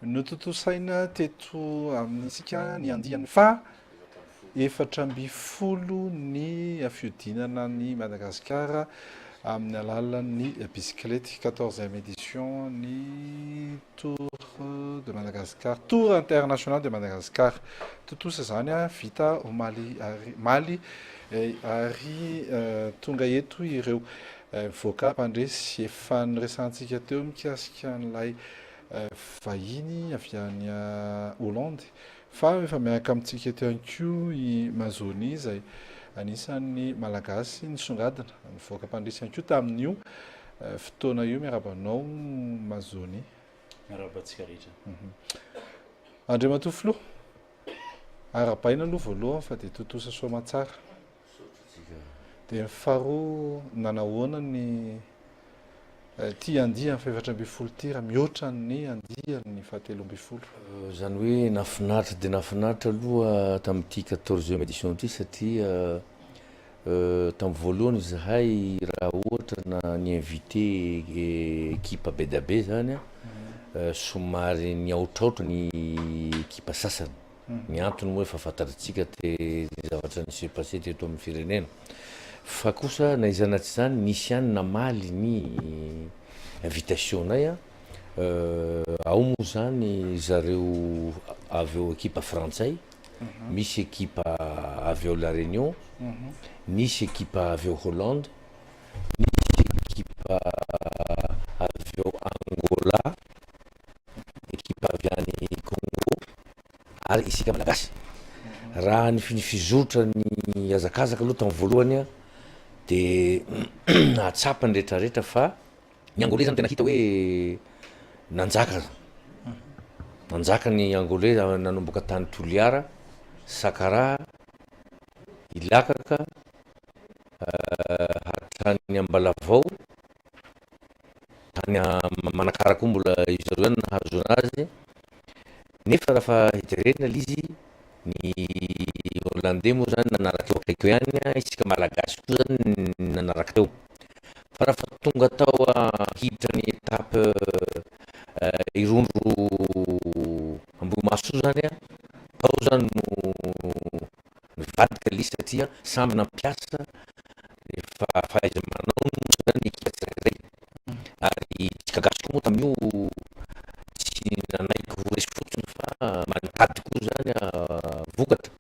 Notontosaina teto amintsika ny andiany fa efatra amby folo ny fiodinana ny Madagasikara amin'ny alalan'ny bisikilety 14e édition ny Tour de Madagascar, Tour international de Madagascar. Totosa zany vita ao Mali ary tonga eto ireo voaka mpandresy efa niresantsika teo mikasika an'ilay vahiny avy any Hollande fa efa miaraka amintsika teo ihany koa i Mazony izay anisan'ny malagasy nisongadina nivoaka mpandresy ihany koa tamin'io fotoana io miarabanao Mazony. Miarabantsika rehetra. Andriamatofilo arabaina aloha voalohany fa dia Totosa Soamatsara. Dia ny faharoa nanahoana ny tia andiany fa efatra ambin'ny folo ty raha mihoatra ny andiany fahatelo ambin'ny folo. Zany hoe nafinaritra dia nafinaritra aloha tamin'ity 14e édition ity satria tamin'ny voalohany zahay raha ohatra na ny invité équipe be da be zany somary niaotraotra ny équipe sasany. Ny antony moa efa fantatritsika te zavatra nisy passé teto amin'ny firenena. Fa kosa naizanatsy zany nisy ihany namaly ny invitation-nay ao moa zany zareo avy eo équipe frantsay, misy équipe avy eo La Réunion, misy équipe avy eo Hollande, misy équipe avy eo Angola, équipe avy any Congo ary isika malagasy. Raha ny fizorotra ny azakazaka aloha tamin'ny voalohany dia atsapany rehetrarehetra fa ny angolais zany tena hita hoe nanjaka ny angolais nanomboka tany Toliara, Sakara, Ilakaka, hatrany Ambalavao, tany Manakara koa mbola izy zareo ihany nahazo anazy. Nefa raha heterena izy ny Hollandais moa zany nanaraka eo akaiky ihany, isika malagasy koa zany nanaraka teo. Fa raha tonga tao hiditra ny étape irondro Ambohimaso zany tao zany no nivadika lisy satria samby nampiasa efa fahaiza-manao zany ekipa tsirairay. Ary tsika gasy koa moa tamin'io tsy nanaiky ho resy fotsiny fa manitady koa zany vokatra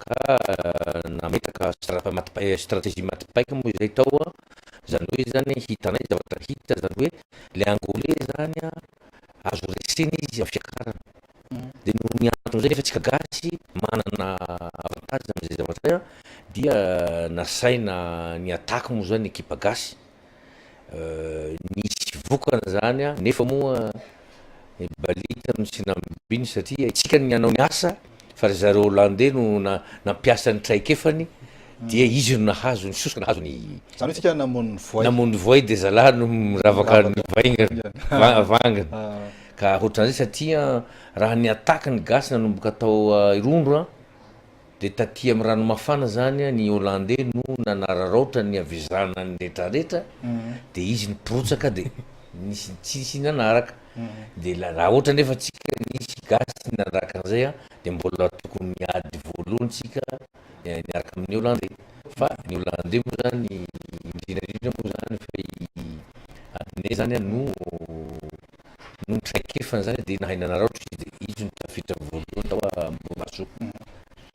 ka nametaka stratégie matipaika moa izay tao zany hoe zany hitanay zavatra hita zany hoe le angolais zany azo resena izy amin'ny fiakarana. Dia noho ny antony zay efa tsika gasy manana avantage amin'izay zavatra dia nasaina ny ataka moa zany ekipa gasy nisy vokana zany nefa moa balika no sy nambiny satria itsika ny anao ny asa fa ry zareo Hollandais no nampiasa ny traikefany dia izy no nahazo ny sosoka nahazo ny Zany hoe tsika namon'ny voay dia zalahy no miravaka ny vaingana vangana ka ohatran'izay satria raha ny ataka ny gasy nanomboka tao irondro dia taty amin'ny ranomafana zany ny Hollandais no nanararaotra ny avizana ny rehetrarehetra dia izy nipotsaka dia nisy tsisy nanaraka. Dia raha ohatra nefa tsika nisy gasy nanaraka an'izay dia mbola tokony miady voalohany tsika niaraka amin'ny Hollandais. Fa ny Hollandais moa zany indrindrandrindra moa zany fa adinay zany no traikefany zany dia nahay nanaraotra izy dia izy no tafiditra voalohany tao Ambohimaso.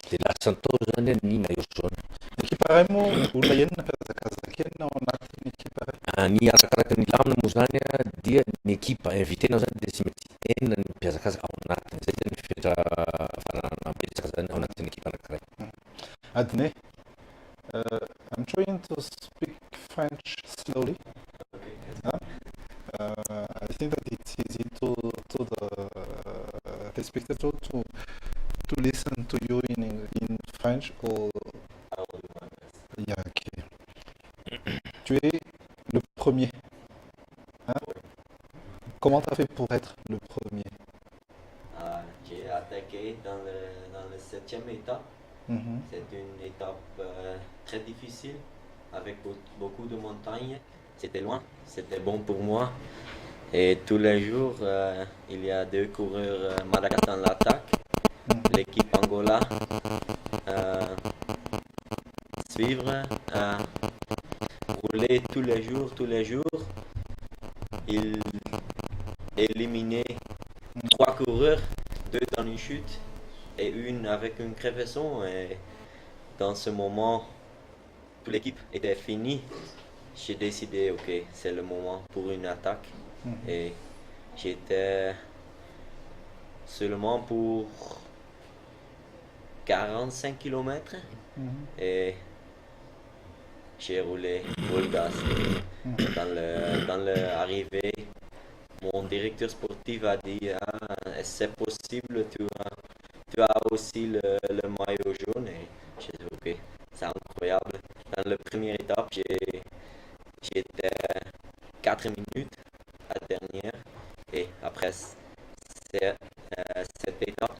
Dia lasany tao zany ny maillot jaune. Ekipa iray moa olona enina mpiazakazaka enina ao anatin'ny ekipa iray. Ny arakaraka ny lamina moa zany dia ny ekipa invité-nao zany dia tsy maintsy enina ny mpiazakazaka ao anatiny. Zay zany fetra farana betsaka zany ao anatin'ny ekipa anankiray. Adinay, I'm trying to speak French slowly. I think that it's easy to the spectator to listen to you in French or yeah, ok. Tu es le premier. Hein? Comment tu as fait pour être le premier? J'ai attaqué dans le 7e étape. C'est une étape très difficile avec beaucoup de montagnes. C'était loin, c'était bon pour moi. Et tous les jours, il y a deux coureurs Madagascar dans l'attaque. L'équipe Angola suivre, rouler tous les jours. Il éliminait trois coureurs, deux dans une chute et une avec une crevaison. Et dans ce moment, toute l'équipe était finie. J'ai décidé, ok, c'est le moment pour une attaque. Et j'étais seulement pour 45 km et j'ai roulé full gas. Dans l'arrivée, mon directeur sportif a dit c'est possible, tu as aussi le maillot jaune. Et j'ai dit ok, c'est incroyable. Dans la première étape, j'étais 4 minutes à la dernière. Et après cette étape,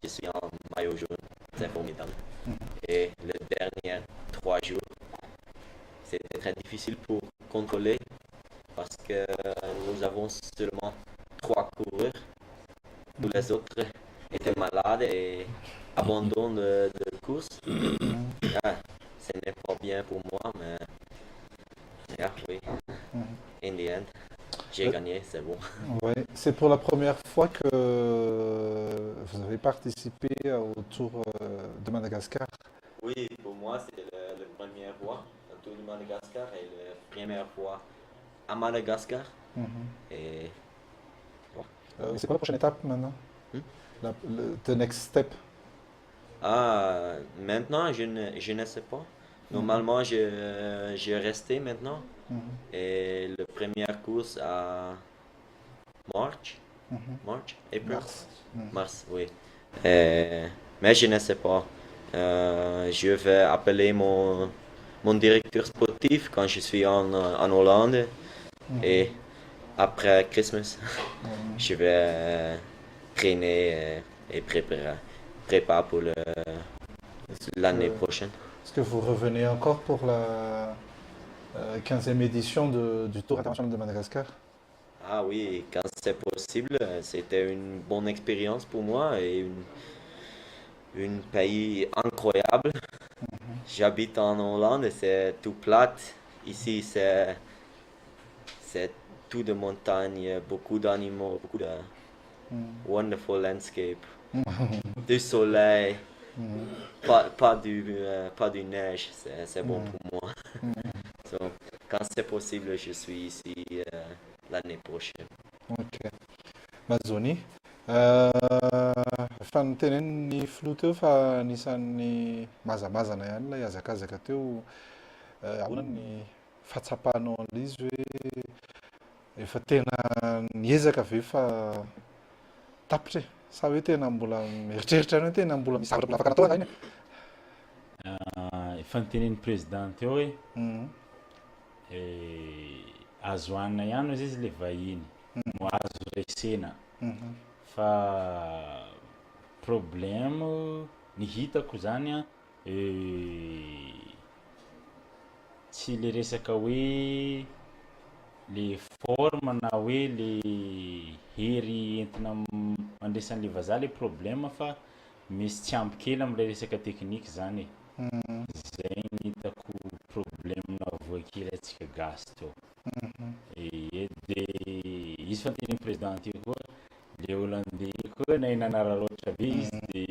je suis en maillot jaune. C'est formidable. Et les derniers 3 jours, c'était très difficile pour contrôler parce que nous avons seulement 3 coureurs. Tous les autres étaient malades et abandonnent de course. Ce n'est pas bien pour moi, mais oui. In the end, j'ai gagné, c'est bon. Ouais. C'est pour la première fois que vous avez participé au Tour de Madagascar. Oui, pour moi, c'est la première fois au Tour de Madagascar et la première fois à Madagascar. Et C'est quoi la prochaine étape maintenant? The next step. maintenant, je ne sais pas. Normalement, je restais maintenant. Et la première course à March, April? Mars, oui. Mais je ne sais pas. Je vais appeler mon directeur sportif quand je suis en Hollande. Et après Christmas, je vais traîner et préparer pour l'année prochaine. Est-ce que vous revenez encore pour la 15e édition du Tour international de Madagascar? Ah oui, quand c'est possible, c'était une bonne expérience pour moi et un pays incroyable. J'habite en Hollande et c'est tout plate. Ici, c'est tout de montagnes, beaucoup d'animaux, beaucoup de wonderful landscape, du soleil, pas du neige, c'est bon pour moi. So, quand c'est possible, je suis ici l'année prochaine. Ok. Mazony. Efa niteneny ny filoha teo fa anisan'ny mazamazana ihany ilay hazakazaka teo. Ahoana ny fahatsapanao an'ilay izy hoe efa tena niezaka ve fa tapitra e? Sa hoe tena mbola mieritreritra hoe tena mbola misy zavatra afaka natao iny? Efa nitenen'ny président teo hoe azo hanina ihany izy le vahiny no azo resena fa problème ny hitako zany tsy le resaka hoe le forme na hoe le hery entina mandresan'le vazaha le problème fa misy tsy ampy kely am'le resaka teknika zany zay ny hitako problème navoakely atsika gasy teo. De izy fa nitenen'ny président io koa le hollandais koa na hinanara loatra be izy de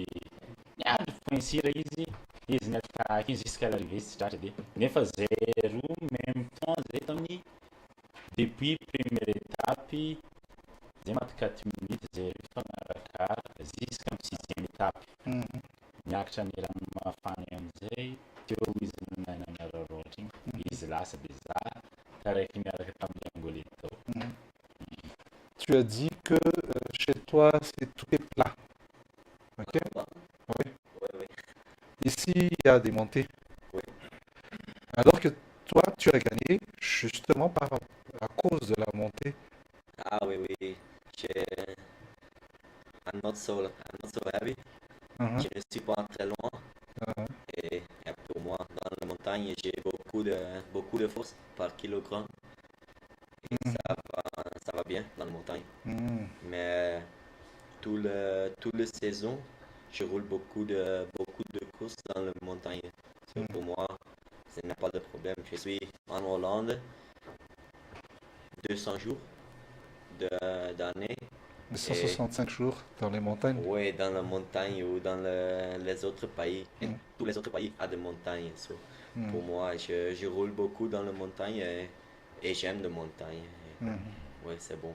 niandry foinsira izy niatrikaky iny jusqu'à l'arrivée tsy tratra de nefa zay roa même temps zay tamin'ny depuis première étape zay maty 4 minutes zay fanarakaraka jusqu'à 6e étape miakatra ny rano mafana am'izay teo izy nanara loatra igny izy lasa de za taraiky miaraka tamin'ny angolais tao. Tu as dit que chez toi, tout est plat. Ok? Oui. Oui. Ici, il y a des montées. Oui. Alors que toi, tu as gagné justement à cause de la montée. Ah oui. I'm not so heavy. Je ne suis pas très loin. Et pour moi, dans la montagne, j'ai beaucoup de force par kilogramme. Et ça va bien dans la montagne. Mm. Mais tout le saison, je roule beaucoup de courses dans la montagne. So, pour moi, ce n'est pas de problème. Je suis en Hollande 200 jours d'année. 165 jours dans les montagnes. Oui, dans la montagne ou dans les autres pays. Et tous les autres pays ont des montagnes. So, pour moi, je roule beaucoup dans la montagne et j'aime la montagne. Oui, c'est bon.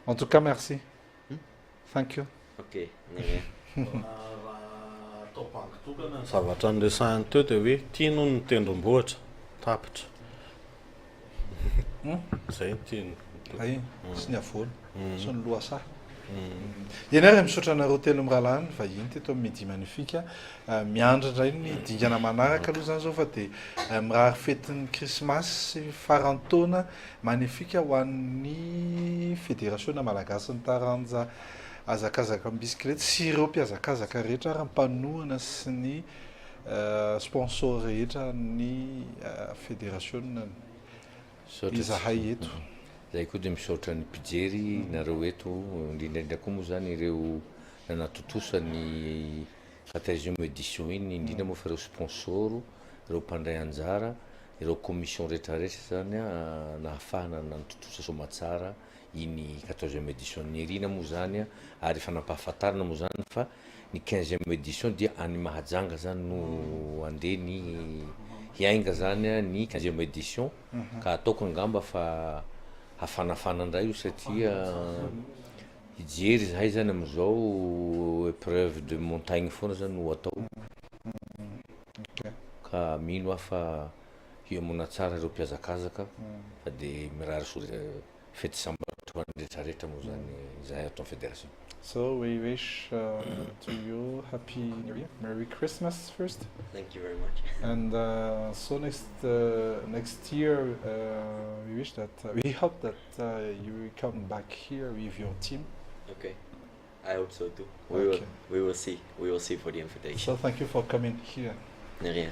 En tout cas, merci. Thank you. Ok, rien. Zavatra andresahany teo dia hoe tiano ny tendrombohitra tapitra zay ny tiany Ay, sy ny avolo, sy ny lohasaha. Ianao ary misaotra anareo telo mirahalahy vahiny teto amin'ny Midi Magnifique. Miandry indray ny dingana manaraka aloha zany zao fa dia mirary fetin'ny krismasy faran'ny taona magnifique ho an'ny fédération malagasy ny taranja azakazaka amin'ny bisikileta sy ireo mpiazakazaka rehetra ary mpanohana sy ny sponsor rehetra ny fédération izahay eto. Zay koa dia misaotra ny mpijery nareo eto indrindraindra koa moa zany ireo nanatotosa ny 14e édition iny indrindra moa fa ireo sponsor, ireo mpandray anjara, ireo commission rehetrarehetra zany nahafahana nanototosa somatsara iny 14e édition ny irina moa zany ary efa nampahafantarana moa zany fa ny 15e édition dia any Mahajanga zany no andeha ny hiainga zany ny 15e édition ka ataoko angamba fa hafanafana indray io satria hijery zahay zany amizao épreuve de montagne foana zany no atao ka mino aho fa hiamona tsara ireo mpiazakazaka fa dia mirary fety sambatra ho an'ny rehetrarehetra moa zany zahay atao fédération. So we wish to you Happy New Year, Merry Christmas first. Thank you very much. And so next year we wish that we hope that you will come back here with your team. Okay, I hope so too. Okay. We will see. We will see for the invitation. So thank you for coming here. De rien.